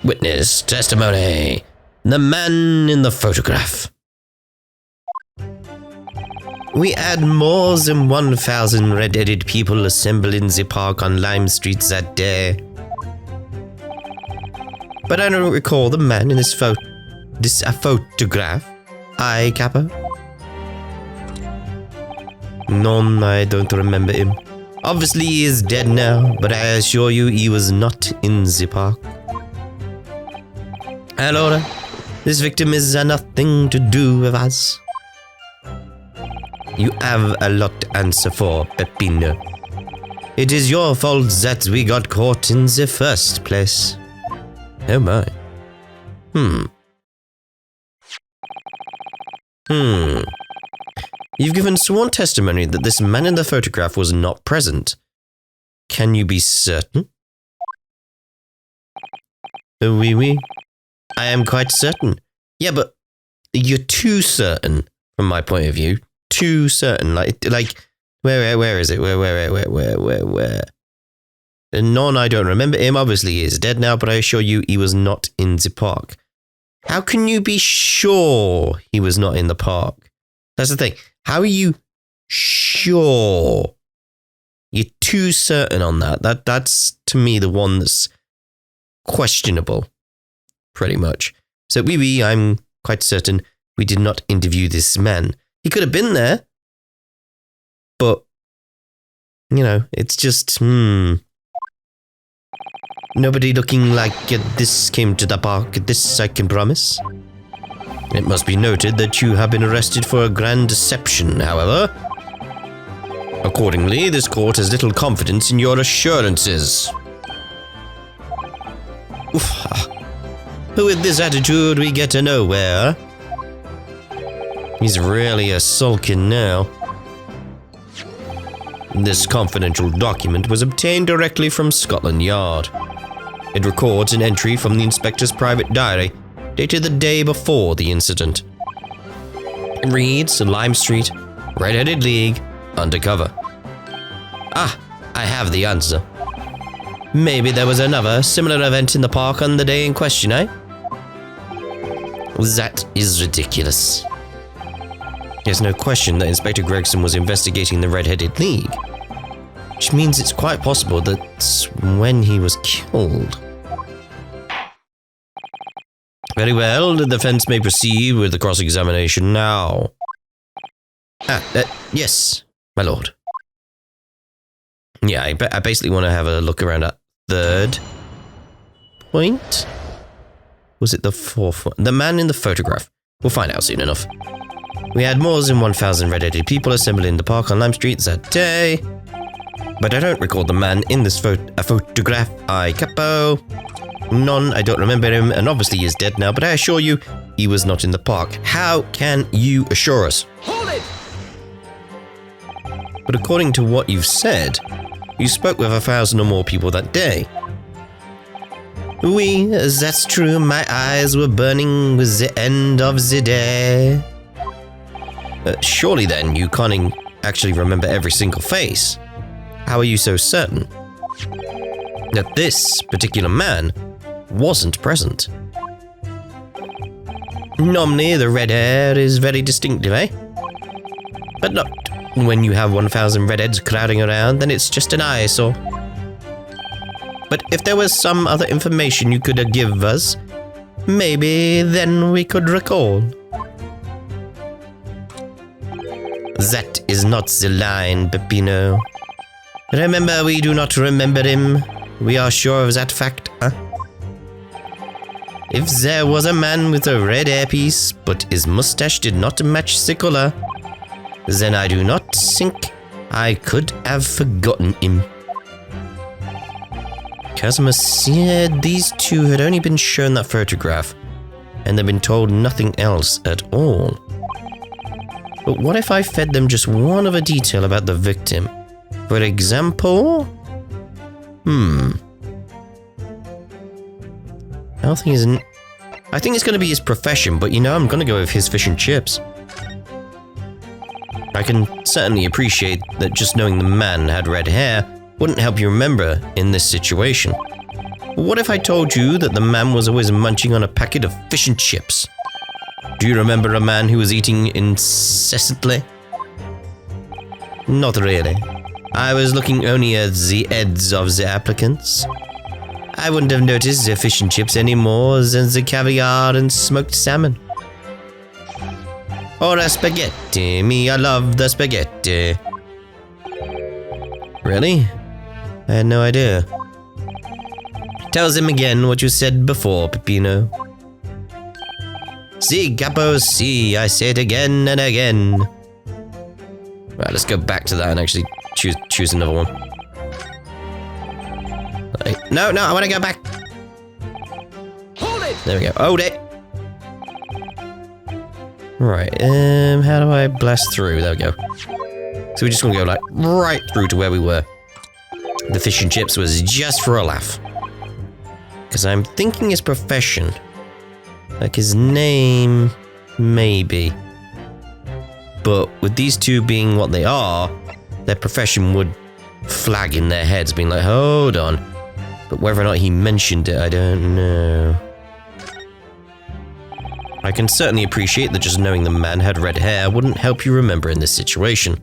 Witness testimony. The man in the photograph. We had more than 1,000 red-headed people assemble in the park on Lime Street that day. But I don't recall the man in this photograph. Aye, Capo? None, I don't remember him. Obviously he is dead now, but I assure you he was not in the park. Allora, this victim is nothing to do with us. You have a lot to answer for, Peppino. It is your fault that we got caught in the first place. Oh my. You've given sworn testimony that this man in the photograph was not present. Can you be certain? Oui. I am quite certain. Yeah, but you're too certain, from my point of view. Too certain. Like, where is it? Where? None, I don't remember him. Obviously, he is dead now, but I assure you he was not in the park. How can you be sure he was not in the park? That's the thing. How are you sure? You're too certain on that. That's, to me, the one that's questionable, pretty much. So, oui, I'm quite certain we did not interview this man. He could have been there, but, it's just, Nobody looking like this came to the park, this I can promise. It must be noted that you have been arrested for a grand deception, however. Accordingly, this court has little confidence in your assurances. Oof. With this attitude, we get to nowhere. He's really a sulkin now. This confidential document was obtained directly from Scotland Yard. It records an entry from the inspector's private diary, dated the day before the incident. It reads, Lime Street, Red-Headed League, undercover. Ah, I have the answer. Maybe there was another similar event in the park on the day in question, eh? That is ridiculous. There's no question that Inspector Gregson was investigating the Red-Headed League, which means it's quite possible that's when he was killed. Very well, the defense may proceed with the cross-examination now. Yes, my lord. Yeah, I basically want to have a look around at third point. Was it the fourth one? The man in the photograph. We'll find out soon enough. We had more than 1,000 red-headed people assembled in the park on Lime Street that day. But I don't recall the man in this photograph. Aye, Capo. None, I don't remember him, and obviously he is dead now, but I assure you, he was not in the park. How can you assure us? Hold it! But according to what you've said, you spoke with 1,000 or more people that day. Oui, that's true, my eyes were burning with the end of the day. Surely then, you can't actually remember every single face. How are you so certain that this particular man wasn't present? Normally, the red hair is very distinctive, eh? But not when you have 1,000 redheads crowding around, then it's just an eyesore. But if there was some other information you could give us, maybe then we could recall. That is not the line, Peppino. Remember, we do not remember him. We are sure of that fact, huh? If there was a man with a red hairpiece, but his mustache did not match the color, then I do not think I could have forgotten him. Cosmo said these two had only been shown that photograph, and they'd been told nothing else at all. But what if I fed them just one other detail about the victim? For example... I think it's going to be his profession, but I'm going to go with his fish and chips. I can certainly appreciate that just knowing the man had red hair wouldn't help you remember in this situation. What if I told you that the man was always munching on a packet of fish and chips? Do you remember a man who was eating incessantly? Not really. I was looking only at the heads of the applicants. I wouldn't have noticed the fish and chips any more than the caviar and smoked salmon. Or a spaghetti. Me, I love the spaghetti. Really? I had no idea. Tell them again what you said before, Peppino. Si, capo, si. I say it again and again. Right, let's go back to that and actually choose another one. No, I want to go back. Hold it! There we go. Hold it. Right, how do I blast through? There we go. So we just want to go like right through to where we were. The fish and chips was just for a laugh. Because I'm thinking his profession. Like his name, maybe. But with these two being what they are, their profession would flag in their heads, being like, hold on. But whether or not he mentioned it, I don't know. I can certainly appreciate that just knowing the man had red hair wouldn't help you remember in this situation.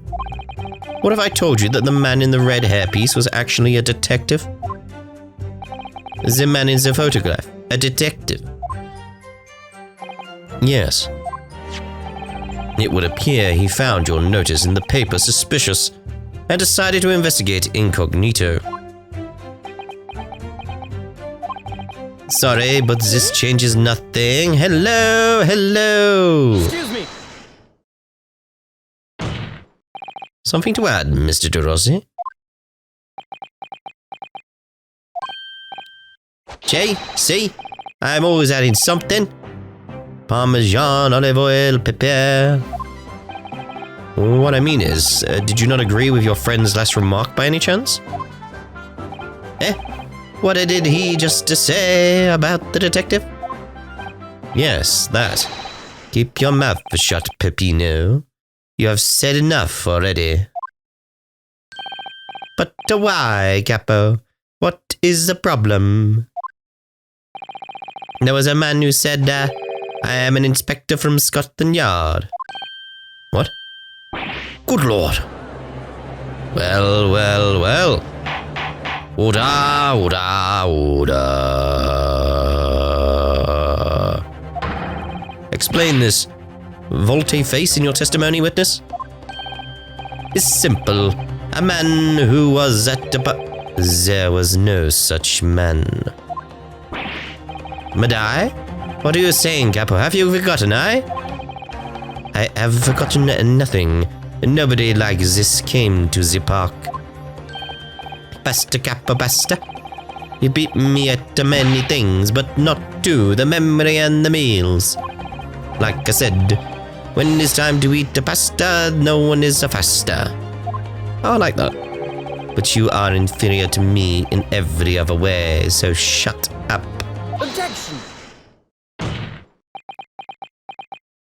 What if I told you that the man in the red hairpiece was actually a detective? The man in the photograph, a detective. Yes. It would appear he found your notice in the paper suspicious and decided to investigate incognito. Sorry, but this changes nothing. Hello. Excuse me. Something to add, Mr. De Rossi? Jay, see? I'm always adding something. Parmesan, olive oil, pepper. What I mean is, did you not agree with your friend's last remark by any chance? What did he just say about the detective? Yes, that. Keep your mouth shut, Peppino. You have said enough already. But why, Capo? What is the problem? There was a man who said, I am an inspector from Scotland Yard. What? Good Lord. Well. Order. Explain this volte-face in your testimony, witness. It's simple. A man who was at the There was no such man. Madai? What are you saying, Capo? Have you forgotten, I have forgotten nothing. Nobody like this came to the park. Basta, Capo, basta. You beat me at many things, but not to the memory and the meals. Like I said, when it's time to eat the pasta, no one is a faster. I like that. But you are inferior to me in every other way, so shut up. Objection!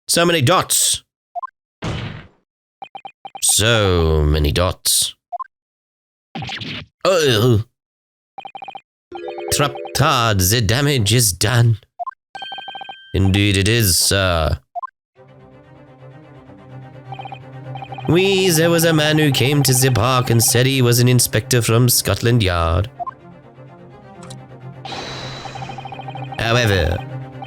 So many dots. So many dots. Oh. Trapped hard, the damage is done. Indeed it is, sir. There was a man who came to the park and said he was an inspector from Scotland Yard. However,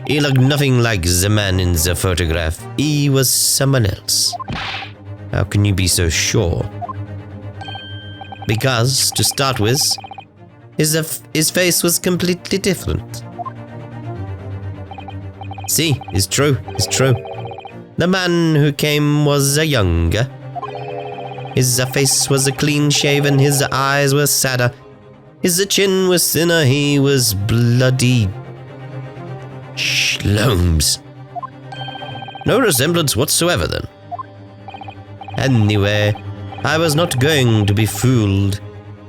he looked nothing like the man in the photograph. He was someone else. How can you be so sure? Because, to start with, his face was completely different. See, it's true. The man who came was younger. His face was clean-shaven, his eyes were sadder, his chin was thinner, he was bloody schlomes. No resemblance whatsoever, then. Anyway, I was not going to be fooled.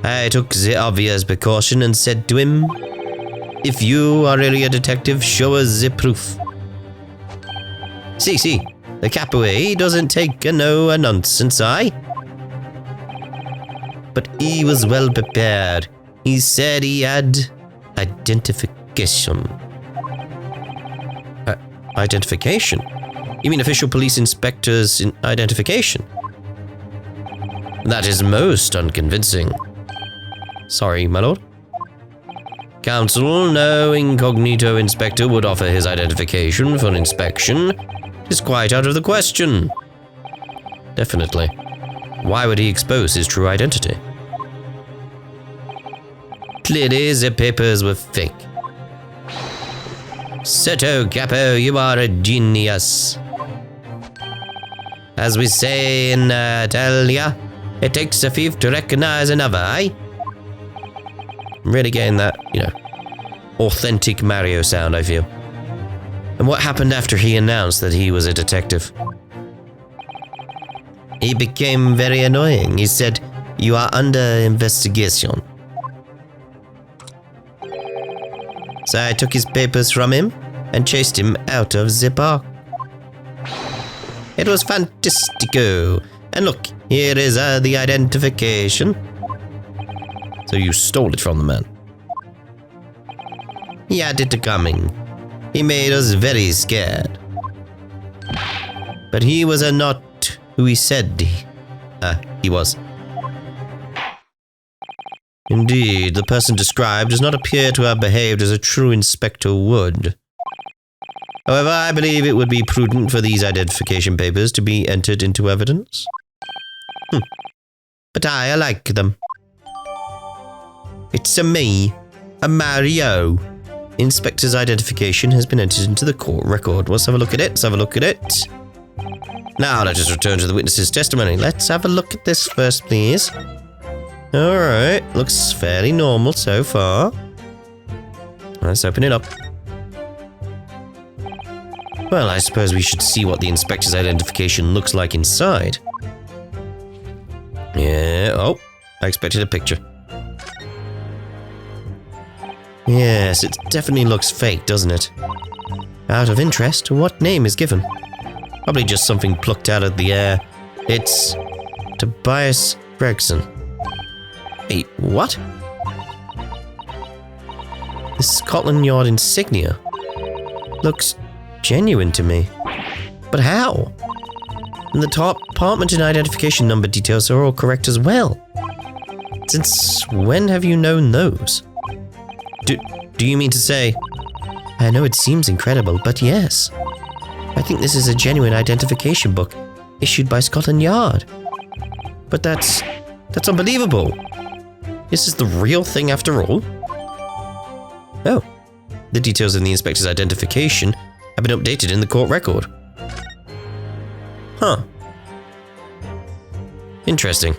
I took the obvious precaution and said to him, if you are really a detective, show us the proof. See, the Capo, he doesn't take a nonsense, aye? But he was well prepared. He said he had identification. Identification? You mean official police inspector's identification? That is most unconvincing. Sorry, my lord. Counsel, no incognito inspector would offer his identification for inspection. It is quite out of the question. Definitely. Why would he expose his true identity? Clearly, the papers were fake. Soto Capo, you are a genius. As we say in Italia, it takes a thief to recognize another, eh? I'm really getting that, authentic Mario sound, I feel. And what happened after he announced that he was a detective? He became very annoying. He said, "You are under investigation." So I took his papers from him and chased him out of the park. It was fantastico. And look, here is the identification. So you stole it from the man? He had it coming. He made us very scared. But he was not who he said he was. Indeed, the person described does not appear to have behaved as a true inspector would. However, I believe it would be prudent for these identification papers to be entered into evidence. But I like them. It's a me, a Mario. Inspector's identification has been entered into the court record. Let's have a look at it. Now let us return to the witness's testimony. Let's have a look at this first, please. Alright, looks fairly normal so far. Let's open it up. Well, I suppose we should see what the inspector's identification looks like inside. Yeah, oh, I expected a picture. Yes, it definitely looks fake, doesn't it? Out of interest, what name is given? Probably just something plucked out of the air. It's Tobias Gregson. Hey, what? The Scotland Yard insignia looks genuine to me. But how? And the top apartment and identification number details are all correct as well. Since when have you known those? Do you mean to say? I know it seems incredible, but yes. I think this is a genuine identification book issued by Scotland Yard. But that's unbelievable. This is the real thing after all? Oh, the details in the inspector's identification have been updated in the court record. Huh. Interesting.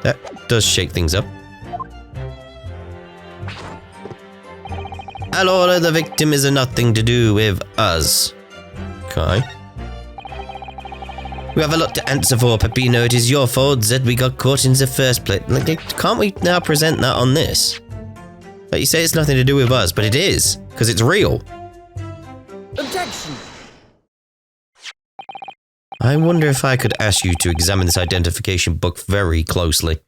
That does shake things up. Allora, the victim is nothing to do with us. Okay. We have a lot to answer for, Peppino. It is your fault that we got caught in the first place. Can't we now present that on this? Like, you say it's nothing to do with us, but it is, because it's real. Objection! I wonder if I could ask you to examine this identification book very closely.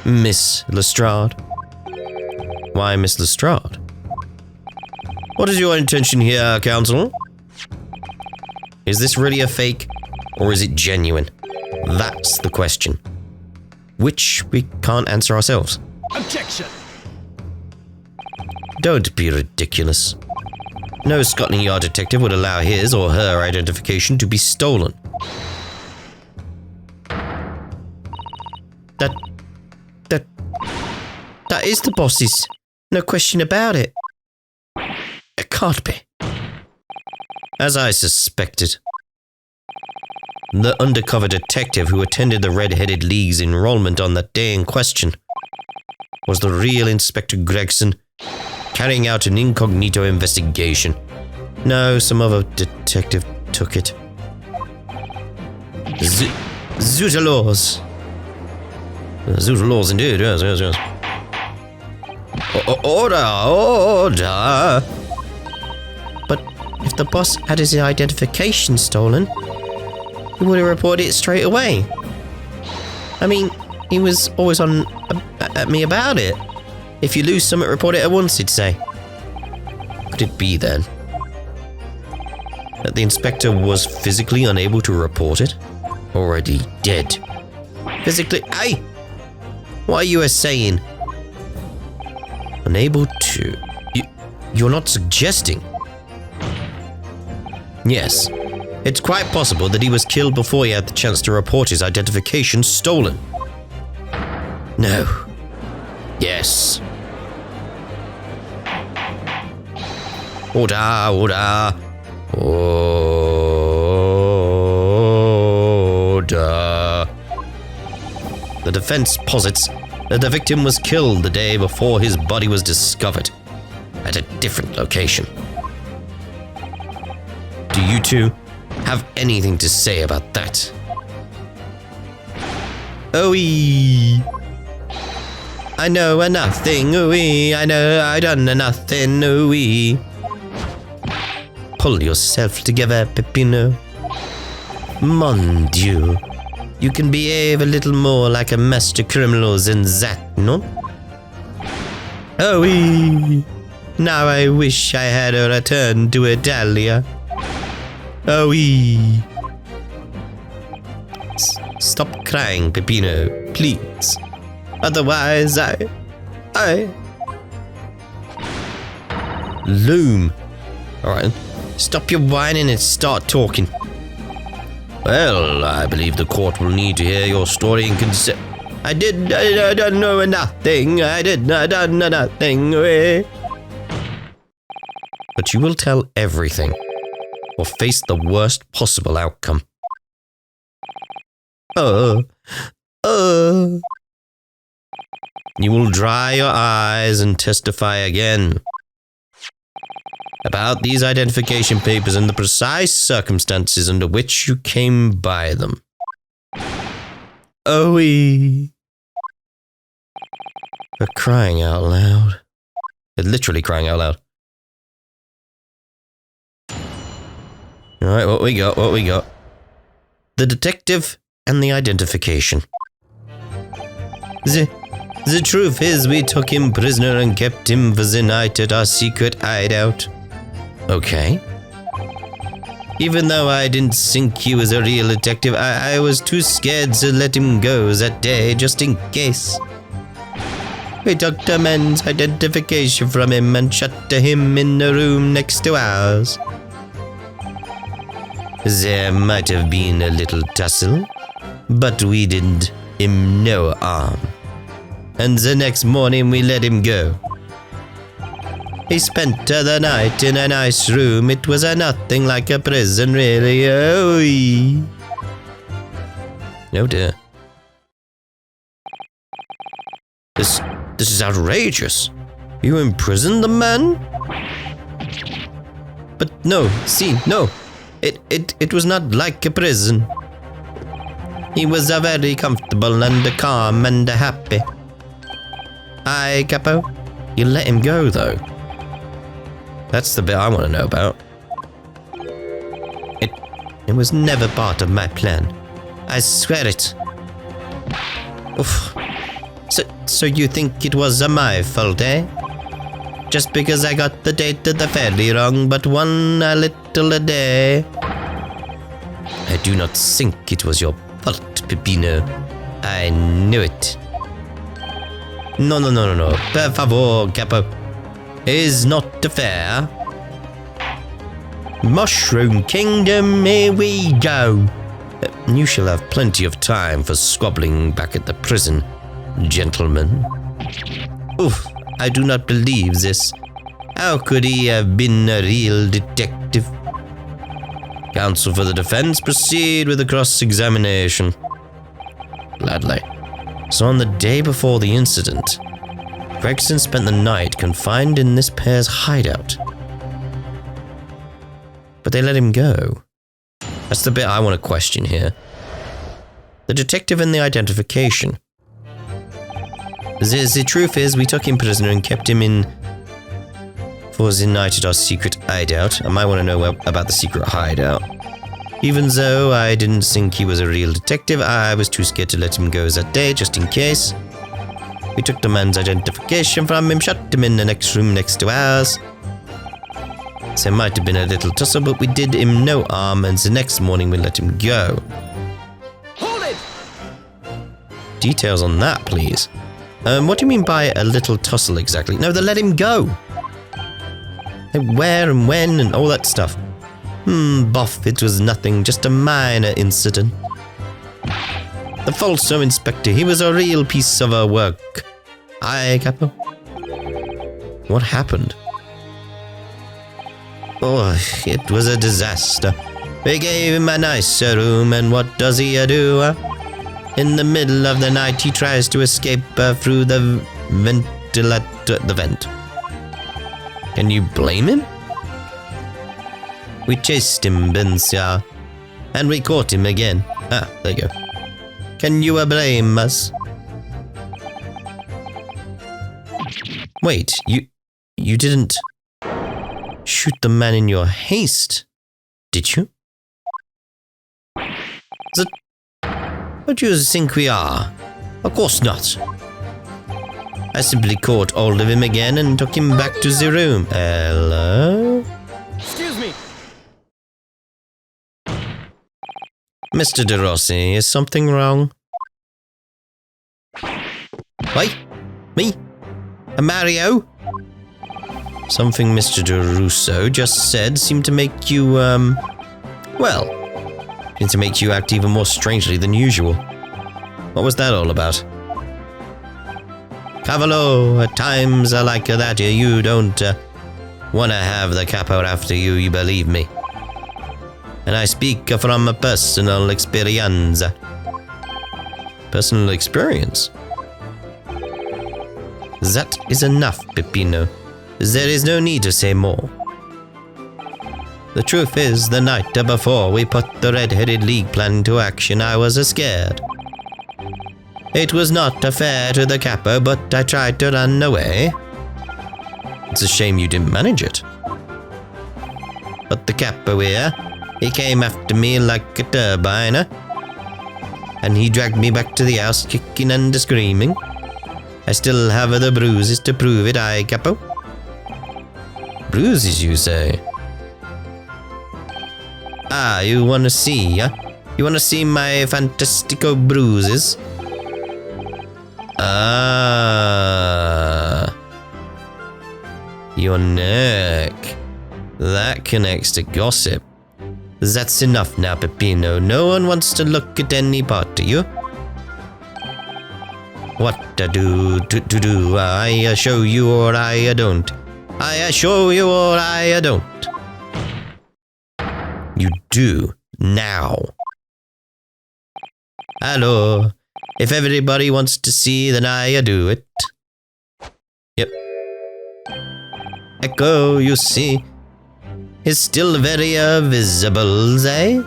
Miss Lestrade. Why, Miss Lestrade? What is your intention here, counsel? Is this really a fake, or is it genuine? That's the question. Which we can't answer ourselves. Objection! Don't be ridiculous. No Scotland Yard detective would allow his or her identification to be stolen. That is the boss's. No question about it. It can't be. As I suspected. The undercover detective who attended the Red-Headed League's enrollment on that day in question was the real Inspector Gregson, carrying out an incognito investigation. No, some other detective took it. Zootalaws. Zootalaws indeed, yes. Order! But if the boss had his identification stolen, he would have reported it straight away. I mean, he was always on at me about it. If you lose something, report it at once, he'd say. Could it be then that the inspector was physically unable to report it? Already dead. Physically... Aye! What are you saying? Unable to... You're not suggesting... Yes. It's quite possible that he was killed before he had the chance to report his identification stolen. No. Yes. Order, order. Order. The defense posits that the victim was killed the day before his body was discovered at a different location. Do you two have anything to say about that? Oh-wee. I know nothing, ooh-wee. I know I done nothing, ooh-wee. Pull yourself together, Peppino. Mon Dieu. You can behave a little more like a master criminal than that, no? Oh-wee. Now I wish I had a return to Italia. Oh-wee. Stop crying, Peppino, please. Otherwise, I... Loom. Alright, stop your whining and start talking. Well, I believe the court will need to hear your story and consider... I don't know nothing. I did done nothing. But you will tell everything, or face the worst possible outcome. You will dry your eyes and testify again about these identification papers and the precise circumstances under which you came by them. Oh-wee. For crying out loud. They're literally crying out loud. Alright, what we got? The detective and the identification. The truth is, we took him prisoner and kept him for the night at our secret hideout. Okay. Even though I didn't think he was a real detective, I was too scared to let him go that day, just in case. We took the man's identification from him and shut him in the room next to ours. There might have been a little tussle, but we did him no harm. And the next morning we let him go. He spent the night in a nice room. It was nothing like a prison, really. Oh, dear. This is outrageous. You imprisoned the man? But no, no. It was not like a prison. He was very comfortable and calm and happy. Aye, Capo. You let him go, though. That's the bit I want to know about. It was never part of my plan. I swear it. Oof. So you think it was my fault, eh? Just because I got the date of the ferry wrong, but one a little a day. I do not think it was your fault, Peppino. I knew it. No. Per favor, Capo. Is not fair. Mushroom Kingdom, here we go. You shall have plenty of time for squabbling back at the prison, gentlemen. Oof, I do not believe this. How could he have been a real detective? Counsel for the defense, proceed with the cross-examination. Gladly. So on the day before the incident, Gregson spent the night confined in this pair's hideout. But they let him go. That's the bit I want to question here. The detective and the identification. The truth is, we took him prisoner and kept him in for the night at our secret hideout. I might want to know about the secret hideout. Even though I didn't think he was a real detective, I was too scared to let him go that day, just in case. We took the man's identification from him, shut him in the next room next to ours. So it might have been a little tussle, but we did him no harm, and the next morning we let him go. Hold it! Details on that, please. What do you mean by a little tussle exactly? No, they let him go. Where and when and all that stuff. Boff, it was nothing, just a minor incident. The Falso Inspector, he was a real piece of work. Aye, Capo? What happened? Oh, it was a disaster. We gave him a nicer room, and what does he do? In the middle of the night, he tries to escape through the vent. Can you blame him? We chased him, Bensia, and we caught him again. Ah, there you go. Can you blame us? Wait, you didn't shoot the man in your haste, did you? What do you think we are? Of course not. I simply caught hold of him again and took him back to the room. Hello? Excuse me. Mr. De Rossi, is something wrong? Wait, me? Mario? Something Mr. De Russo just said seemed to make you, seemed to make you act even more strangely than usual. What was that all about? Cavalo, at times like that, you don't want to have the capo after you, you believe me. And I speak from a personal experience. Personal experience? That is enough, Peppino. There is no need to say more. The truth is, the night before we put the Red-Headed League plan into action, I was scared. It was not fair to the capo, but I tried to run away. It's a shame you didn't manage it. But the capo here, he came after me like a turbine, and he dragged me back to the house, kicking and screaming. I still have the bruises to prove it, aye, capo? Bruises, you say? Ah, you wanna see, huh? You wanna see my fantastico bruises? Ah. Your neck. That connects to gossip. That's enough now, Peppino. No one wants to look at any part of you. What to do? I show you or I don't. I show you or I don't. You do now. Hello. If everybody wants to see, then I do it. Yep. Echo, you see, is still very visible, eh?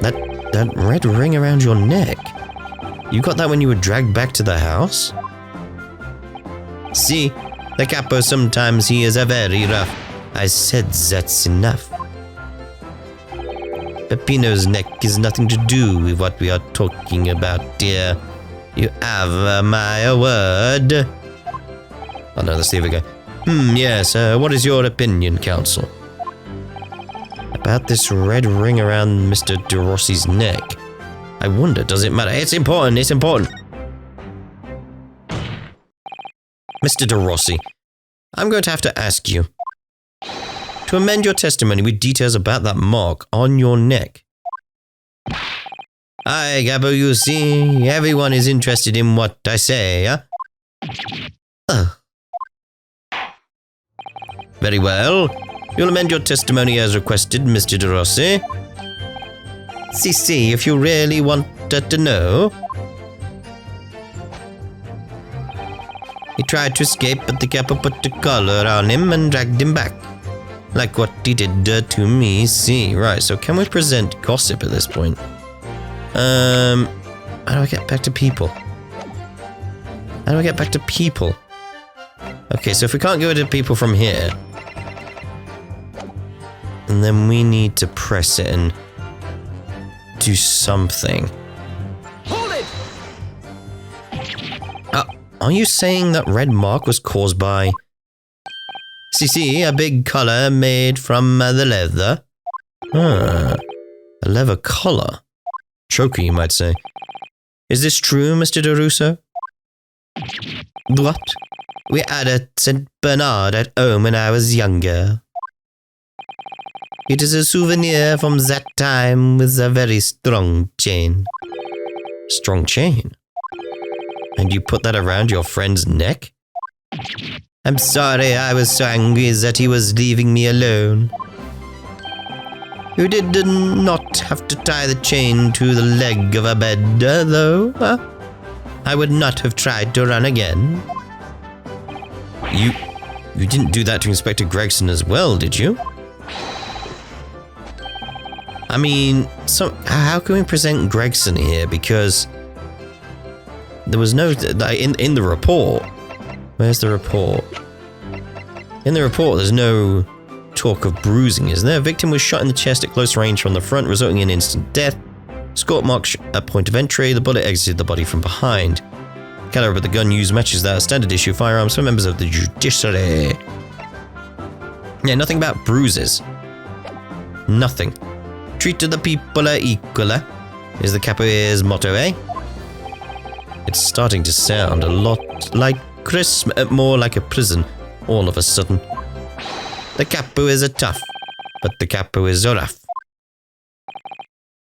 That red ring around your neck. You got that when you were dragged back to the house? See, the capo sometimes he is a very rough. I said that's enough. Peppino's neck is nothing to do with what we are talking about, dear. You have my word. Oh no, let's see if we go. Yes, what is your opinion, counsel? About this red ring around Mr. De Rossi's neck. I wonder, does it matter? It's important, it's important. Mr. De Rossi, I'm going to have to ask you to amend your testimony with details about that mark on your neck. Aye, Gabo, you see, everyone is interested in what I say, huh? Very well. You'll amend your testimony as requested, Mr. De Rossi. See, if you really want to know. He tried to escape, but the capo put the collar on him and dragged him back. Like what he did to me, see. Right, so can we present gossip at this point? How do I get back to people? How do I get back to people? Okay, so if we can't go to people from here, and then we need to press it and do something. Hold it! Are you saying that red mark was caused by... See, a big collar made from the leather? Ah, a leather collar. Choker, you might say. Is this true, Mr. DeRusso? What? We had a St. Bernard at home when I was younger. It is a souvenir from that time with a very strong chain. Strong chain? And you put that around your friend's neck? I'm sorry I was so angry that he was leaving me alone. You did not have to tie the chain to the leg of a bed, though, huh? I would not have tried to run again. You didn't do that to Inspector Gregson as well, did you? I mean, how can we present Gregson here? Because there was no... In the report... Where's the report? In the report, there's no talk of bruising, is there? Victim was shot in the chest at close range from the front, resulting in instant death. Scorch marks at point of entry. The bullet exited the body from behind. Caliber of the gun used matches that standard issue firearms for members of the judiciary. Yeah, nothing about bruises. Nothing. Treat the people equal, is the Capoeira's motto, eh? It's starting to sound a lot like Christmas, more like a prison, all of a sudden. The Capoeiras are tough, but the Capoeiras are rough.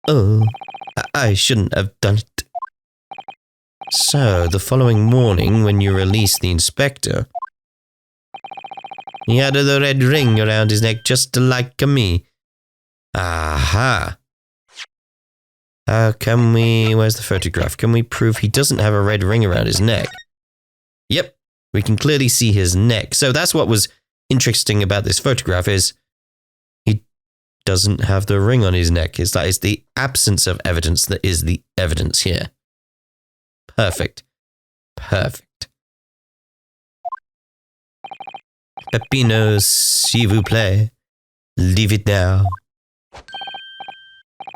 Oh, I shouldn't have done it. So, the following morning, when you released the inspector, he had the red ring around his neck just like me. Aha. How can we... Where's the photograph? Can we prove he doesn't have a red ring around his neck? Yep, we can clearly see his neck. So that's what was interesting about this photograph is he doesn't have the ring on his neck. It's the absence of evidence that is the evidence here. Perfect. Perfect. Peppino, s'il vous plaît. Leave it now.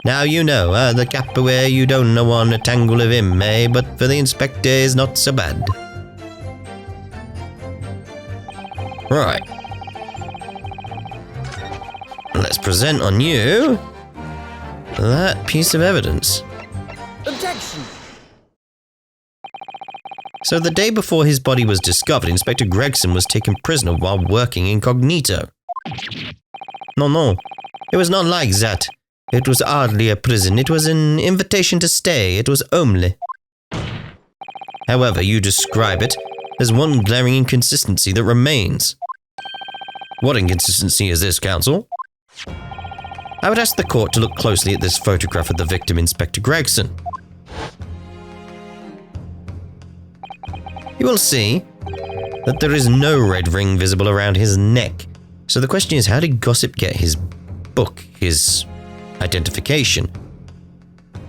Now you know, the capoeira you don't know on a tangle of him, eh? But for the inspector is not so bad. Right. Let's present on you that piece of evidence. Objection! So the day before his body was discovered, Inspector Gregson was taken prisoner while working incognito. No. It was not like that. It was hardly a prison. It was an invitation to stay. It was only. However you describe it, there's one glaring inconsistency that remains. What inconsistency is this, counsel? I would ask the court to look closely at this photograph of the victim, Inspector Gregson. You will see that there is no red ring visible around his neck. So the question is, how did Gossip get his book, his identification?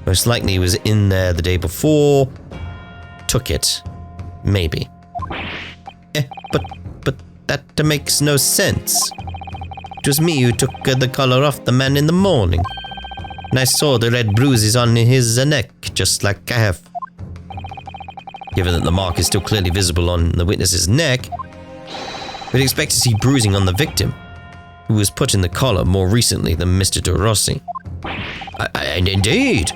Most likely he was in there the day before, took it, maybe. But that makes no sense. It was me who took the collar off the man in the morning, and I saw the red bruises on his neck, just like I have. Given that the mark is still clearly visible on the witness's neck, we'd expect to see bruising on the victim, who was put in the collar more recently than Mr. De Rossi. And indeed,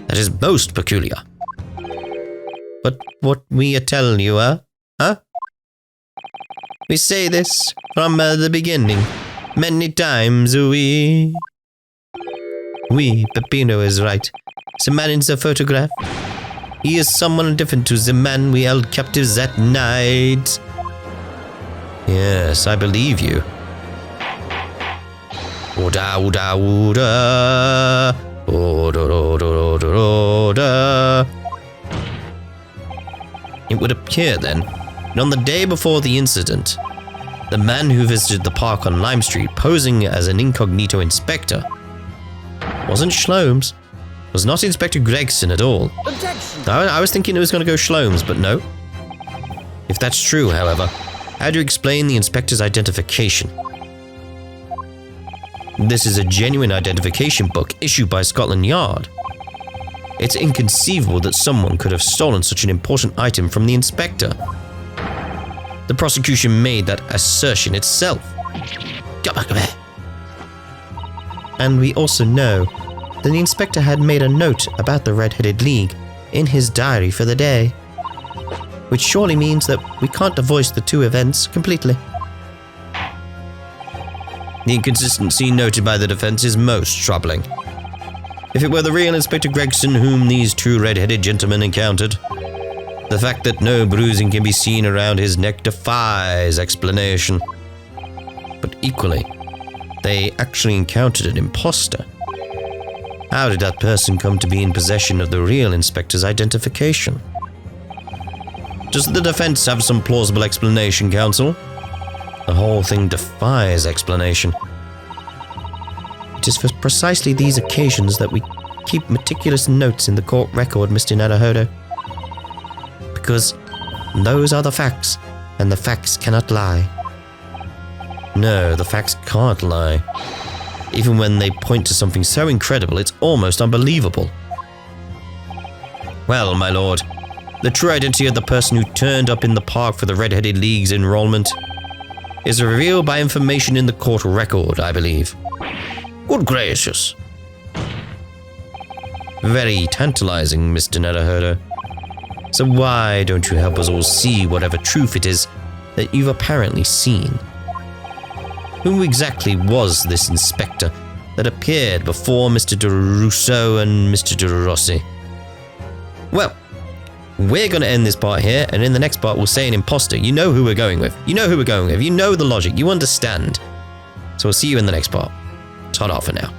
that is most peculiar. But what we tell you, huh? We say this from the beginning, many times, We, Peppino is right. The man in the photograph, he is someone different to the man we held captive that night. Yes, I believe you. Oda, oda, oda. Oda, oda, oda, oda. It would appear then that on the day before the incident, the man who visited the park on Lime Street posing as an incognito inspector wasn't Shlomes. Was not Inspector Gregson at all. Objection! I was thinking it was going to go Shlomes, but no. If that's true, however, how do you explain the inspector's identification? This is a genuine identification book issued by Scotland Yard. It's inconceivable that someone could have stolen such an important item from the inspector. the prosecution made that assertion itself. And we also know that the inspector had made a note about the Red-Headed League in his diary for the day, which surely means that we can't divorce the two events completely. The inconsistency noted by the defense is most troubling. If it were the real Inspector Gregson whom these two red-headed gentlemen encountered, the fact that no bruising can be seen around his neck defies explanation. But equally, they actually encountered an imposter. How did that person come to be in possession of the real inspector's identification? Does the defense have some plausible explanation, counsel? The whole thing defies explanation. It is for precisely these occasions that we keep meticulous notes in the court record, Mr. Naruhodo. Because those are the facts, and the facts cannot lie. No, the facts can't lie. Even when they point to something so incredible, it's almost unbelievable. Well, my lord, the true identity of the person who turned up in the park for the Red-Headed League's enrollment is revealed by information in the court record, I believe. Good gracious. Very tantalizing, Mr. Naruhodo. So why don't you help us all see whatever truth it is that you've apparently seen? Who exactly was this inspector that appeared before Mr. De Russo and Mr. De Rossi? Well, we're going to end this part here, and in the next part we'll say an imposter. You know who we're going with. You know who we're going with. You know the logic. You understand. So we'll see you in the next part. Ta-da for now.